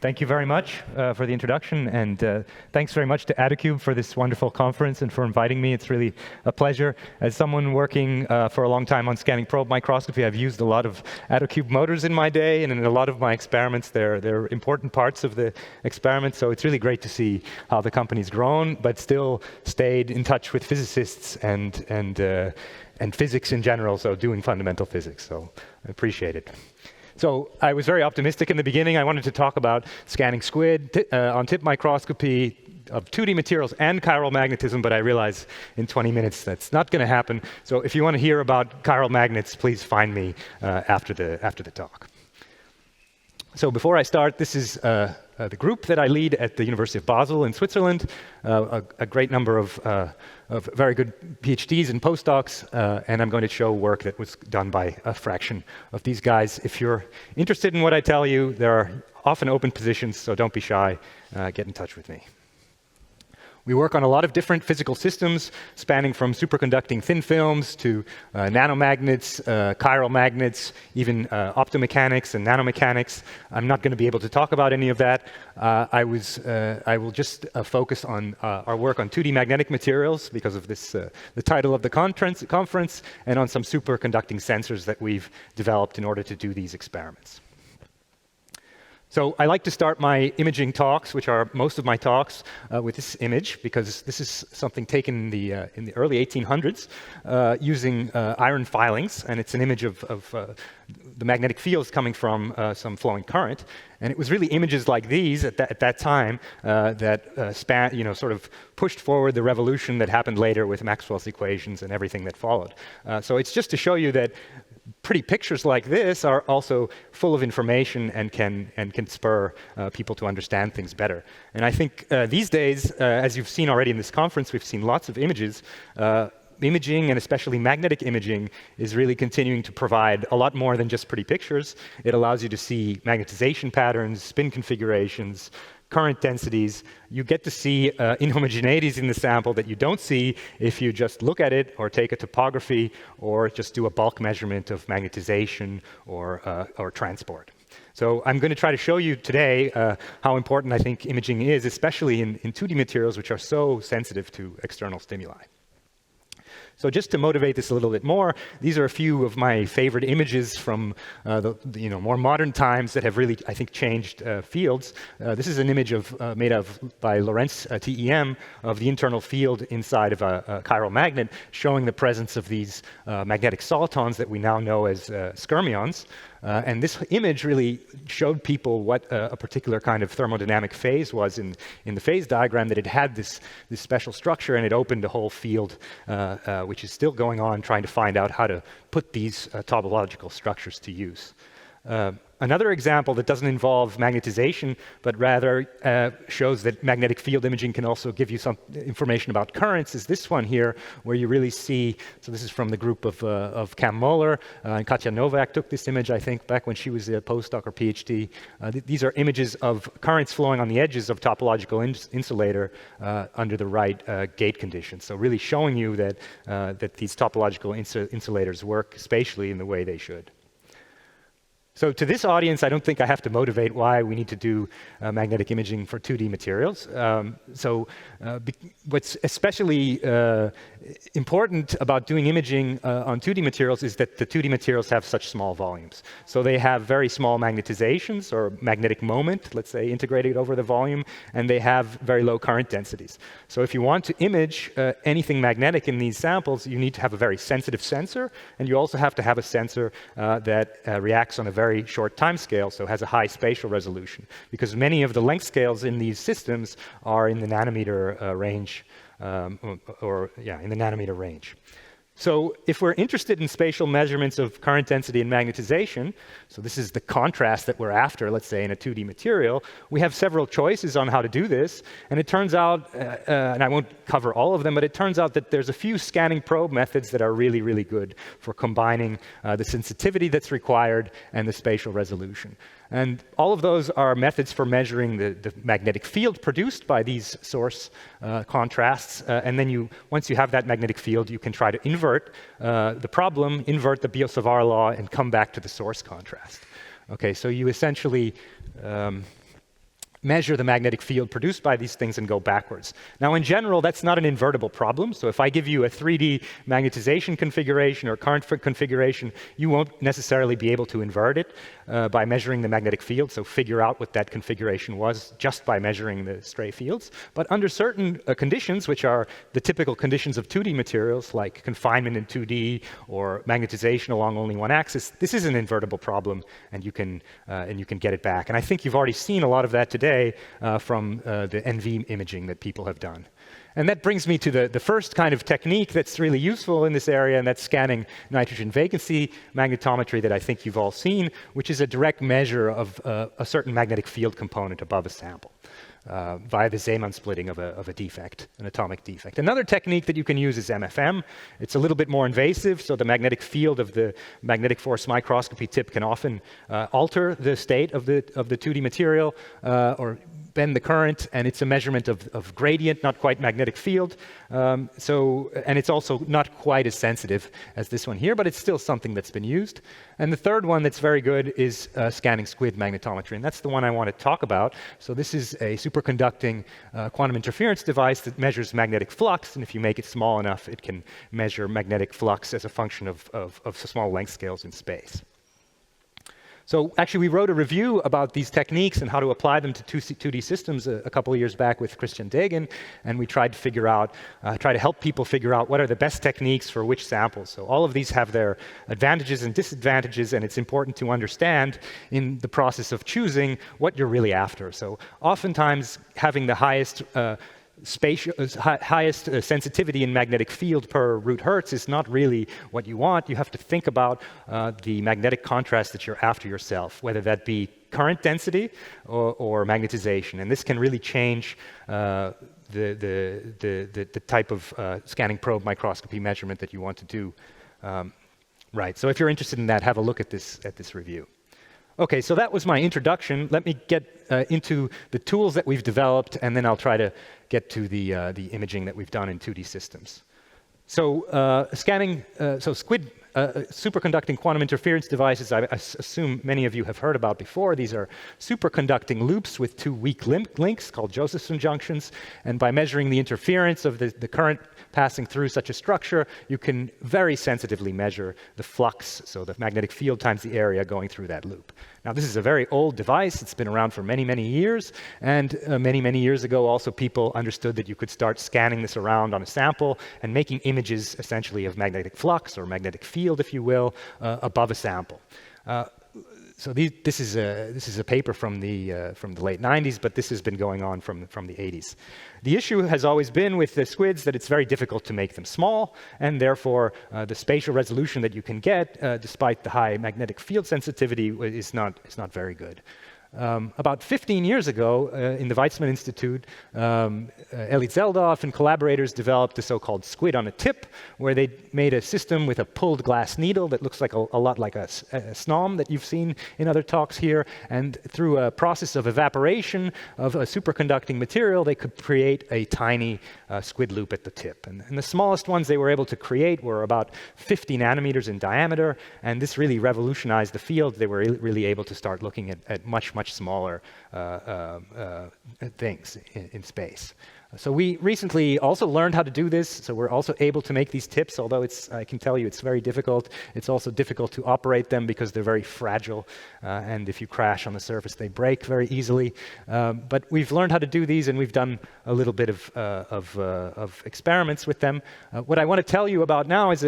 Thank you very much for the introduction, and thanks very much to Attacube for this wonderful conference and for inviting me. It's really a pleasure. As someone working for a long time on scanning probe microscopy, I've used a lot of Attacube motors in my day, and in a lot of my experiments, they're important parts of the experiment, so it's really great to see how the company's grown, but still stayed in touch with physicists and physics in general, so doing fundamental physics, so I appreciate it. So I was very optimistic in the beginning. I wanted to talk about scanning SQUID-on-tip microscopy of 2D materials and chiral magnetism, but I realize in 20 minutes that's not going to happen. So if you want to hear about chiral magnets, please find me after the talk. So before I start, this is the group that I lead at the University of Basel in Switzerland, a great number of very good PhDs and postdocs, and I'm going to show work that was done by a fraction of these guys. If you're interested in what I tell you, there are often open positions, so don't be shy. Get in touch with me. We work on a lot of different physical systems, spanning from superconducting thin films to nanomagnets, chiral magnets, even optomechanics and nanomechanics. I'm not going to be able to talk about any of that. I will just focus on our work on 2D magnetic materials because of this, the title of the conference, and on some superconducting sensors that we've developed in order to do these experiments. So I like to start my imaging talks, which are most of my talks, with this image, because this is something taken in the early 1800s using iron filings, and it's an image of the magnetic fields coming from some flowing current. And it was really images like these at that time that sort of pushed forward the revolution that happened later with Maxwell's equations and everything that followed. So it's just to show you that pretty pictures like this are also full of information and can spur people to understand things better. And I think these days, as you've seen already in this conference, we've seen lots of images. Imaging, and especially magnetic imaging, is really continuing to provide a lot more than just pretty pictures. It allows you to see magnetization patterns, spin configurations, current densities. You get to see inhomogeneities in the sample that you don't see if you just look at it or take a topography or just do a bulk measurement of magnetization or transport. So I'm going to try to show you today how important I think imaging is, especially in 2D materials, which are so sensitive to external stimuli. So just to motivate this a little bit more, these are a few of my favorite images from the more modern times that have really, I think, changed fields. This is an image made by Lorentz TEM of the internal field inside of a chiral magnet, showing the presence of these magnetic solitons that we now know as skyrmions. And this image really showed people what a particular kind of thermodynamic phase was in the phase diagram, that it had this special structure, and it opened a whole field which is still going on, trying to find out how to put these topological structures to use. Another example that doesn't involve magnetization, but rather shows that magnetic field imaging can also give you some information about currents, is this one here, where you really see, so this is from the group of Cam Moeller, and Katja Novak took this image, I think, back when she was a postdoc or PhD. These are images of currents flowing on the edges of topological insulator under the right gate conditions. So really showing you that these topological insulators work spatially in the way they should. So to this audience, I don't think I have to motivate why we need to do magnetic imaging for 2D materials. What's especially important about doing imaging on 2D materials is that the 2D materials have such small volumes. So they have very small magnetizations or magnetic moment, let's say, integrated over the volume, and they have very low current densities. So if you want to image anything magnetic in these samples, you need to have a very sensitive sensor, and you also have to have a sensor that reacts on a very short time scale, so has a high spatial resolution, because many of the length scales in these systems are in the nanometer range, in the nanometer range. So if we're interested in spatial measurements of current density and magnetization, so this is the contrast that we're after, let's say, in a 2D material, we have several choices on how to do this. And it turns out, and I won't cover all of them, but it turns out that there's a few scanning probe methods that are really, really good for combining the sensitivity that's required and the spatial resolution. And all of those are methods for measuring the magnetic field produced by these source contrasts. And then once you have that magnetic field, you can try to invert the problem, invert the Biot-Savart law, and come back to the source contrast. Okay, so you essentially measure the magnetic field produced by these things and go backwards. Now, in general, that's not an invertible problem. So if I give you a 3D magnetization configuration or current configuration, you won't necessarily be able to invert it by measuring the magnetic field, so figure out what that configuration was just by measuring the stray fields. But under certain conditions, which are the typical conditions of 2D materials, like confinement in 2D or magnetization along only one axis, this is an invertible problem, and you can get it back. And I think you've already seen a lot of that today from the NV imaging that people have done. And that brings me to the first kind of technique that's really useful in this area, and that's scanning nitrogen vacancy magnetometry that I think you've all seen, which is a direct measure of a certain magnetic field component above a sample via the Zeeman splitting of a defect, an atomic defect. Another technique that you can use is MFM. It's a little bit more invasive, so the magnetic field of the magnetic force microscopy tip can often alter the state of the 2D material or bend the current, and it's a measurement of gradient, not quite magnetic field. And it's also not quite as sensitive as this one here, but it's still something that's been used. And the third one that's very good is scanning SQUID magnetometry, and that's the one I want to talk about. So this is a superconducting quantum interference device that measures magnetic flux, and if you make it small enough, it can measure magnetic flux as a function of small length scales in space. So actually, we wrote a review about these techniques and how to apply them to 2D systems a couple of years back with Christian Degen, and we tried to figure out, try to help people figure out what are the best techniques for which samples. So all of these have their advantages and disadvantages, and it's important to understand in the process of choosing what you're really after. So oftentimes, having the highest sensitivity in magnetic field per root hertz is not really what you want. You have to think about the magnetic contrast that you're after yourself, whether that be current density or magnetization. And this can really change the type of scanning probe microscopy measurement that you want to do. Right, so if you're interested in that, have a look at this review. Okay, so that was my introduction. Let me get into the tools that we've developed, and then I'll try to get to the imaging that we've done in 2D systems. So SQUID superconducting quantum interference devices, I assume many of you have heard about before. These are superconducting loops with two weak links called Josephson junctions. And by measuring the interference of the current passing through such a structure, you can very sensitively measure the flux, so the magnetic field times the area going through that loop. Now, this is a very old device. It's been around for many, many years. And many years ago, also, people understood that you could start scanning this around on a sample and making images, essentially, of magnetic flux or magnetic field, if you will, above a sample. So this is a paper from the late 90s, but this has been going on from the 80s. The issue has always been with the SQUIDs that it's very difficult to make them small, and therefore the spatial resolution that you can get, despite the high magnetic field sensitivity, is not very good. About 15 years ago, in the Weizmann Institute, Elie Zeldorf and collaborators developed the so-called SQUID-on-a-tip, where they made a system with a pulled glass needle that looks like a lot like a SNOM that you've seen in other talks here. And through a process of evaporation of a superconducting material, they could create a tiny SQUID loop at the tip. And the smallest ones they were able to create were about 50 nanometers in diameter, and this really revolutionized the field. They were really able to start looking at much smaller things in space. So we recently also learned how to do this, so we're also able to make these tips, although I can tell you it's very difficult. It's also difficult to operate them because they're very fragile, and if you crash on the surface, they break very easily. But we've learned how to do these, and we've done a little bit of experiments with them. What I want to tell you about now is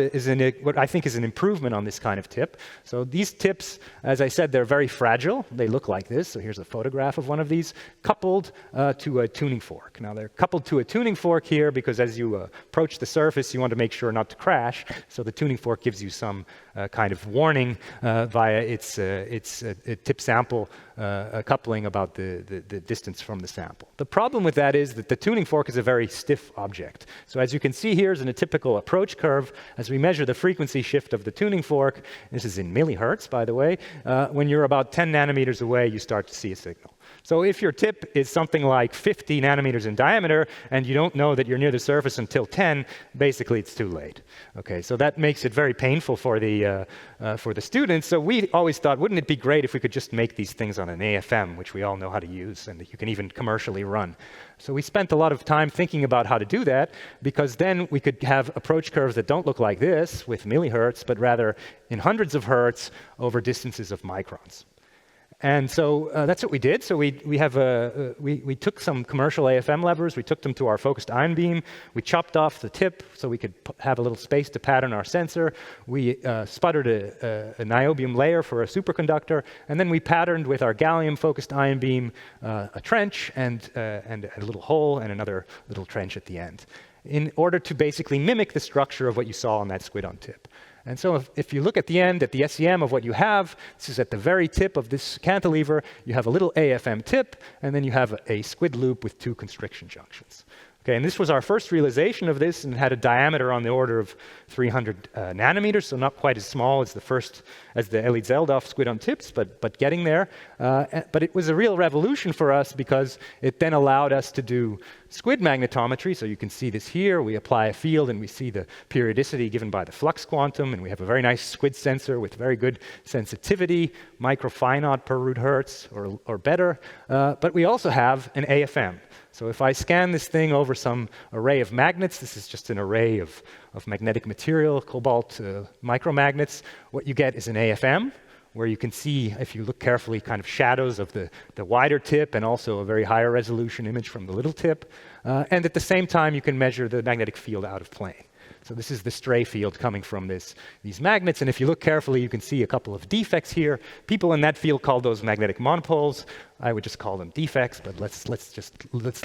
what I think is an improvement on this kind of tip. So these tips, as I said, they're very fragile. They look like this. So here's a photograph of one of these, coupled to a tuning fork. Now they're coupled to a tuning fork here because as you approach the surface, you want to make sure not to crash. So the tuning fork gives you some kind of warning via its tip sample coupling about the distance from the sample. The problem with that is that the tuning fork is a very stiff object. So as you can see here is in a typical approach curve, as we measure the frequency shift of the tuning fork, this is in millihertz, by the way, when you're about 10 nanometers away, you start to see a signal. So if your tip is something like 50 nanometers in diameter and you don't know that you're near the surface until 10, basically it's too late. Okay, so that makes it very painful for the students. So we always thought, wouldn't it be great if we could just make these things on an AFM, which we all know how to use and that you can even commercially run. So we spent a lot of time thinking about how to do that, because then we could have approach curves that don't look like this with millihertz, but rather in hundreds of hertz over distances of microns. And so that's what we did. So we took some commercial AFM levers, we took them to our focused ion beam, we chopped off the tip so we could have a little space to pattern our sensor, we sputtered a niobium layer for a superconductor, and then we patterned with our gallium focused ion beam a trench and a little hole and another little trench at the end, in order to basically mimic the structure of what you saw on that SQUID-on-tip. And so if you look at the end, at the SEM of what you have, this is at the very tip of this cantilever, you have a little AFM tip, and then you have a SQUID loop with 2 constriction junctions. Okay, and this was our first realization of this, and it had a diameter on the order of 300 nanometers, so not quite as small as the Elite Zeldorf SQUID-on-tips, but getting there. But it was a real revolution for us because it then allowed us to do SQUID magnetometry. So you can see this here. We apply a field and we see the periodicity given by the flux quantum, and we have a very nice SQUID sensor with very good sensitivity, microphinot per root hertz or better. But we also have an AFM. So if I scan this thing over some array of magnets, this is just an array of magnetic material, cobalt micromagnets, what you get is an AFM, where you can see, if you look carefully, kind of shadows of the wider tip and also a very higher resolution image from the little tip. And at the same time, you can measure the magnetic field out of plane. So this is the stray field coming from these magnets. And if you look carefully, you can see a couple of defects here. People in that field call those magnetic monopoles. I would just call them defects, but let's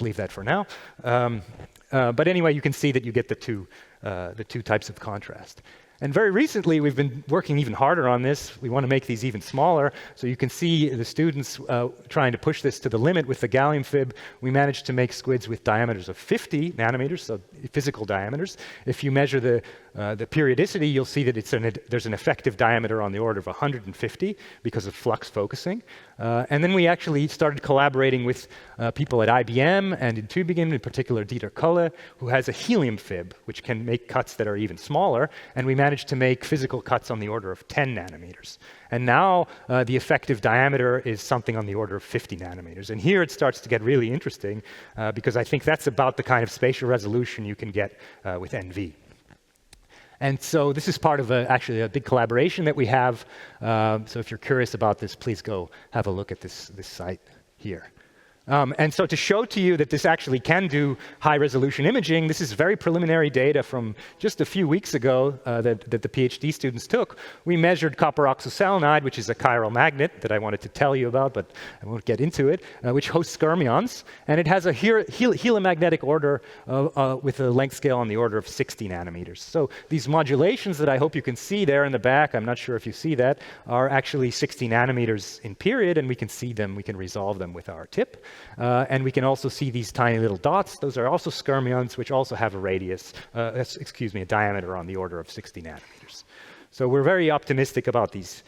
leave that for now. But anyway, you can see that you get the two types of contrast. And very recently, we've been working even harder on this. We want to make these even smaller. So you can see the students trying to push this to the limit with the gallium fib. We managed to make SQUIDs with diameters of 50 nanometers, so physical diameters. If you measure the periodicity, you'll see that there's an effective diameter on the order of 150 because of flux focusing. And then we actually started collaborating with people at IBM and in Tübingen, in particular Dieter Kolle, who has a helium fib, which can make cuts that are even smaller. And we managed to make physical cuts on the order of 10 nanometers. And now the effective diameter is something on the order of 50 nanometers. And here it starts to get really interesting because I think that's about the kind of spatial resolution you can get with NV. And so this is part of actually a big collaboration that we have. So if you're curious about this, please go have a look at this site here. And so to show to you that this actually can do high-resolution imaging, this is very preliminary data from just a few weeks ago that the PhD students took. We measured copper oxoselenide, which is a chiral magnet that I wanted to tell you about, but I won't get into it, which hosts skyrmions. And it has a helimagnetic order with a length scale on the order of 60 nanometers. So these modulations that I hope you can see there in the back, I'm not sure if you see that, are actually 60 nanometers in period, and we can see them, we can resolve them with our tip. And we can also see these tiny little dots. Those are also skyrmions, which also have a radius, a diameter on the order of 60 nanometers. So we're very optimistic about these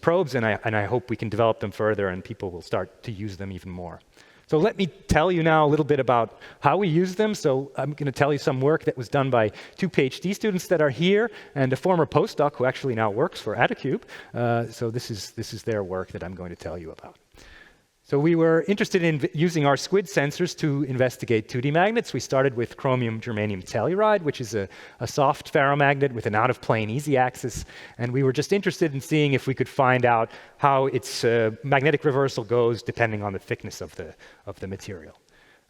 probes, and I hope we can develop them further and people will start to use them even more. So let me tell you now a little bit about how we use them. So I'm going to tell you some work that was done by 2 PhD students that are here and a former postdoc who actually now works for Adacube. So this is their work that I'm going to tell you about. So we were interested in using our SQUID sensors to investigate 2D magnets. We started with chromium germanium telluride, which is a soft ferromagnet with an out-of-plane easy axis. And we were just interested in seeing if we could find out how its magnetic reversal goes depending on the thickness of the material.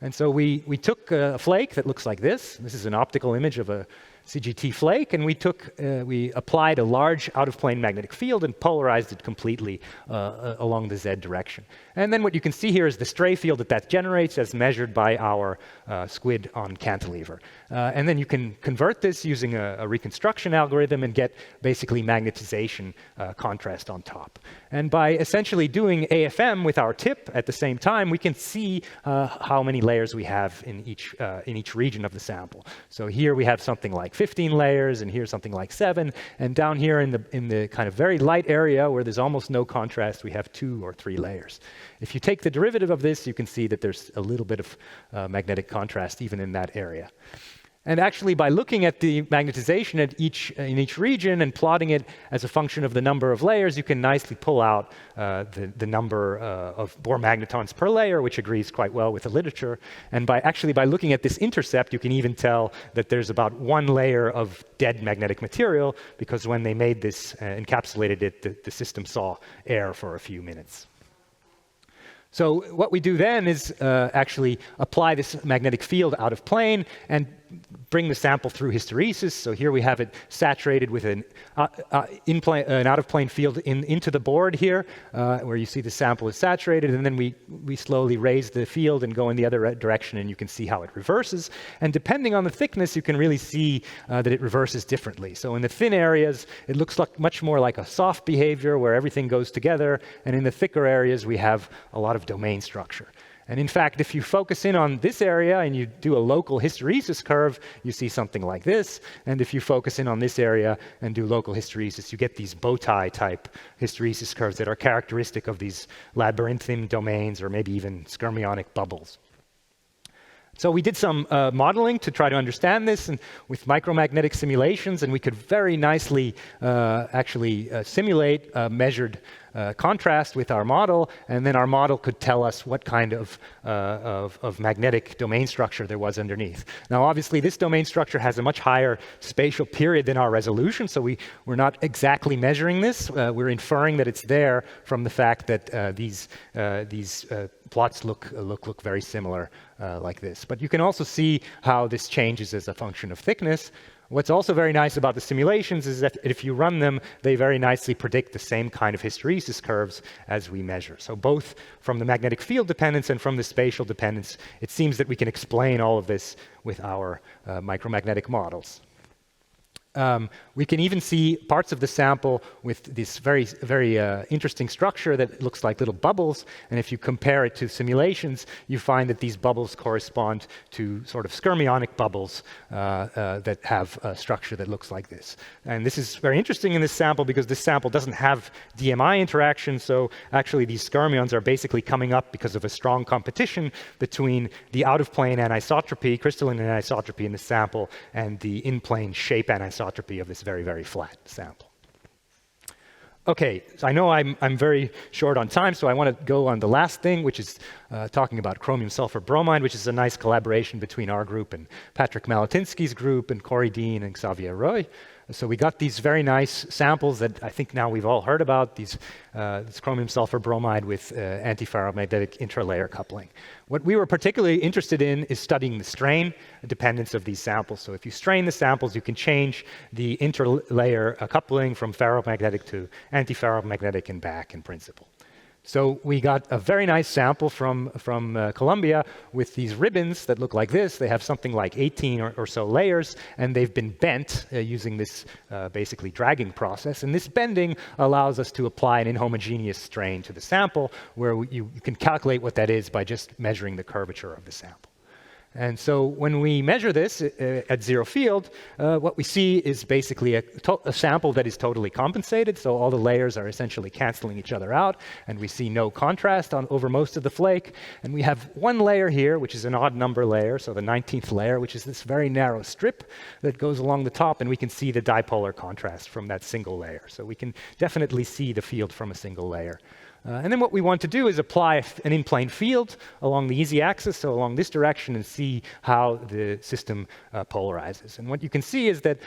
And so we took a flake that looks like this. This is an optical image of a CGT flake, and we applied a large out-of-plane magnetic field and polarized it completely along the Z direction. And then what you can see here is the stray field that generates as measured by our SQUID on cantilever. And then you can convert this using a reconstruction algorithm and get basically magnetization contrast on top. And by essentially doing AFM with our tip at the same time, we can see how many layers we have in each region of the sample. So here we have something like like 15 layers, and here's something like 7. And down here in the kind of very light area where there's almost no contrast, we have 2 or 3 layers. If you take the derivative of this, you can see that there's a little bit of magnetic contrast even in that area. And actually, by looking at the magnetization in each region and plotting it as a function of the number of layers, you can nicely pull out the number of Bohr magnetons per layer, which agrees quite well with the literature. And by looking at this intercept, you can even tell that there's about 1 layer of dead magnetic material, because when they made this, encapsulated it, the system saw air for a few minutes. So what we do then is actually apply this magnetic field out of plane and bring the sample through hysteresis. So here we have it saturated with an out-of-plane field into the board here, where you see the sample is saturated, and then we slowly raise the field and go in the other direction, and you can see how it reverses. And depending on the thickness, you can really see that it reverses differently. So in the thin areas, it looks like much more like a soft behavior where everything goes together, and in the thicker areas, we have a lot of domain structure. And in fact, if you focus in on this area and you do a local hysteresis curve, you see something like this. And if you focus in on this area and do local hysteresis, you get these bow tie type hysteresis curves that are characteristic of these labyrinthine domains or maybe even skyrmionic bubbles. So we did some modeling to try to understand this, and with micromagnetic simulations, and we could very nicely simulate measured contrast with our model, and then our model could tell us what kind of magnetic domain structure there was underneath. Now, obviously, this domain structure has a much higher spatial period than our resolution, so we're not exactly measuring this. We're inferring that it's there from the fact that these plots look very similar like this. But you can also see how this changes as a function of thickness. What's also very nice about the simulations is that if you run them, they very nicely predict the same kind of hysteresis curves as we measure. So both from the magnetic field dependence and from the spatial dependence, it seems that we can explain all of this with our micromagnetic models. We can even see parts of the sample with this very interesting structure that looks like little bubbles. And if you compare it to simulations, you find that these bubbles correspond to sort of skyrmionic bubbles that have a structure that looks like this. And this is very interesting in this sample because this sample doesn't have DMI interaction. So actually, these skyrmions are basically coming up because of a strong competition between the out-of-plane anisotropy, crystalline anisotropy in the sample, and the in-plane shape anisotropy of this very flat sample. Okay, so I know I'm very short on time, so I want to go on the last thing, which is talking about chromium sulfur bromide, which is a nice collaboration between our group and Patrick Malatinsky's group and Corey Dean and Xavier Roy. So we got these very nice samples that I think now we've all heard about, this chromium sulfur bromide with antiferromagnetic intralayer coupling. What we were particularly interested in is studying the strain dependence of these samples. So if you strain the samples, you can change the interlayer coupling from ferromagnetic to antiferromagnetic and back in principle. So we got a very nice sample from Columbia with these ribbons that look like this. They have something like 18 or so layers, and they've been bent using this basically dragging process. And this bending allows us to apply an inhomogeneous strain to the sample, where you can calculate what that is by just measuring the curvature of the sample. And so when we measure this at zero field, what we see is basically a sample that is totally compensated. So all the layers are essentially canceling each other out, and we see no contrast over most of the flake. And we have one layer here, which is an odd number layer, so the 19th layer, which is this very narrow strip that goes along the top, and we can see the dipolar contrast from that single layer. So we can definitely see the field from a single layer. And then what we want to do is apply an in-plane field along the easy axis, so along this direction, and see how the system polarizes. And what you can see is that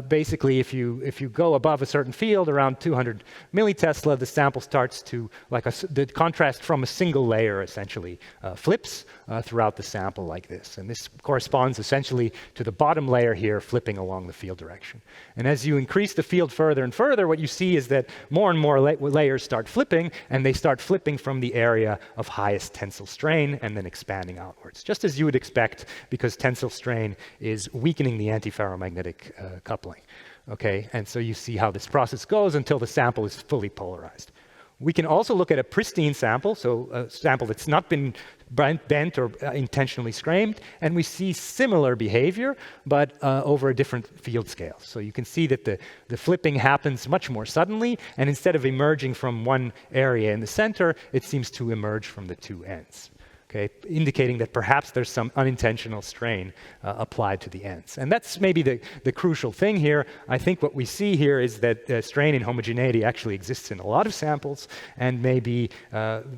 basically if you go above a certain field, around 200 millitesla, the sample starts to, the contrast from a single layer essentially flips throughout the sample like this. And this corresponds essentially to the bottom layer here flipping along the field direction. And as you increase the field further and further, what you see is that more and more layers start flipping, and they start flipping from the area of highest tensile strain and then expanding outwards, just as you would expect, because tensile strain is weakening the antiferromagnetic coupling. Okay, and so you see how this process goes until the sample is fully polarized. We can also look at a pristine sample, so a sample that's not been bent or intentionally scraped, and we see similar behavior, but over a different field scale. So you can see that the flipping happens much more suddenly, and instead of emerging from one area in the center, it seems to emerge from the two ends. Okay, indicating that perhaps there's some unintentional strain applied to the ends. And that's maybe the crucial thing here. I think what we see here is that strain inhomogeneity actually exists in a lot of samples and may be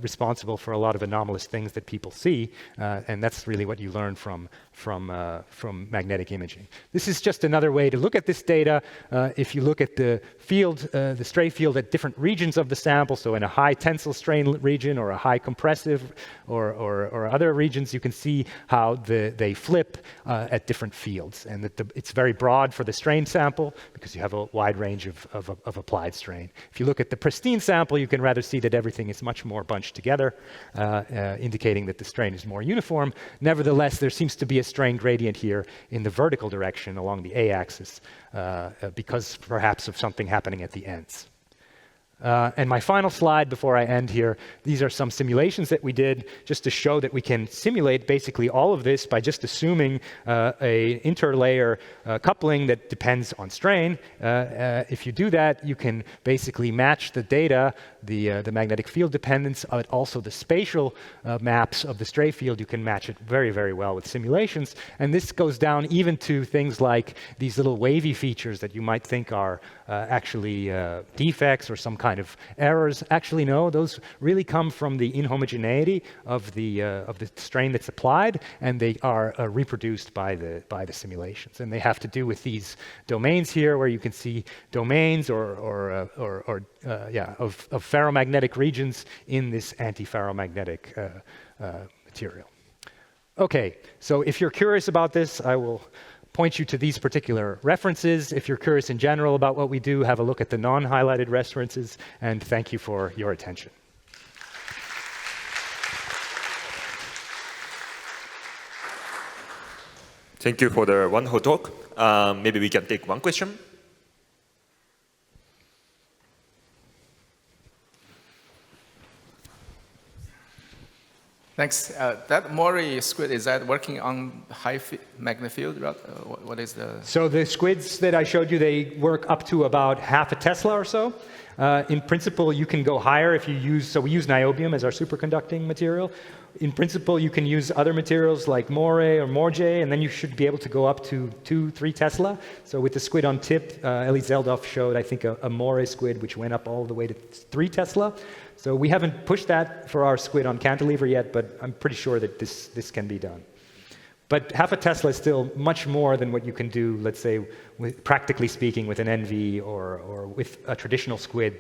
responsible for a lot of anomalous things that people see. And that's really what you learn from magnetic imaging. This is just another way to look at this data. If you look at the field, the stray field at different regions of the sample, so in a high tensile strain region or a high compressive or other regions, you can see how they flip at different fields, and that it's very broad for the strain sample because you have a wide range of applied strain. If you look at the pristine sample, you can rather see that everything is much more bunched together, indicating that the strain is more uniform. Nevertheless, there seems to be a strain gradient here in the vertical direction along the a-axis because perhaps of something happening at the ends. And my final slide before I end here, these are some simulations that we did just to show that we can simulate basically all of this by just assuming a interlayer coupling that depends on strain. If you do that, you can basically match the data, the magnetic field dependence, but also the spatial maps of the stray field. You can match it very, very well with simulations. And this goes down even to things like these little wavy features that you might think are actually defects or some kind of errors. Actually, no, those really come from the inhomogeneity of the strain that's applied, and they are reproduced by the simulations. And they have to do with these domains here, where you can see domains of ferromagnetic regions in this antiferromagnetic material. Okay, so if you're curious about this, I will point you to these particular references. If you're curious in general about what we do, have a look at the non-highlighted references, and thank you for your attention. Thank you for the wonderful talk. Maybe we can take one question. Thanks. That Mori squid, is that working on high magnetic field? What is the... So the squids that I showed you, they work up to about half a Tesla or so. In principle, you can go higher if you use, so we use niobium as our superconducting material. In principle, you can use other materials like Moray or Morjay, and then you should be able to go up to 2-3 Tesla. So with the SQUID-on-tip, Elie Zeldof showed, I think, a Moray squid, which went up all the way to 3 Tesla. So we haven't pushed that for our squid on cantilever yet, but I'm pretty sure that this can be done. But half a Tesla is still much more than what you can do, let's say, practically speaking, with an NV or with a traditional squid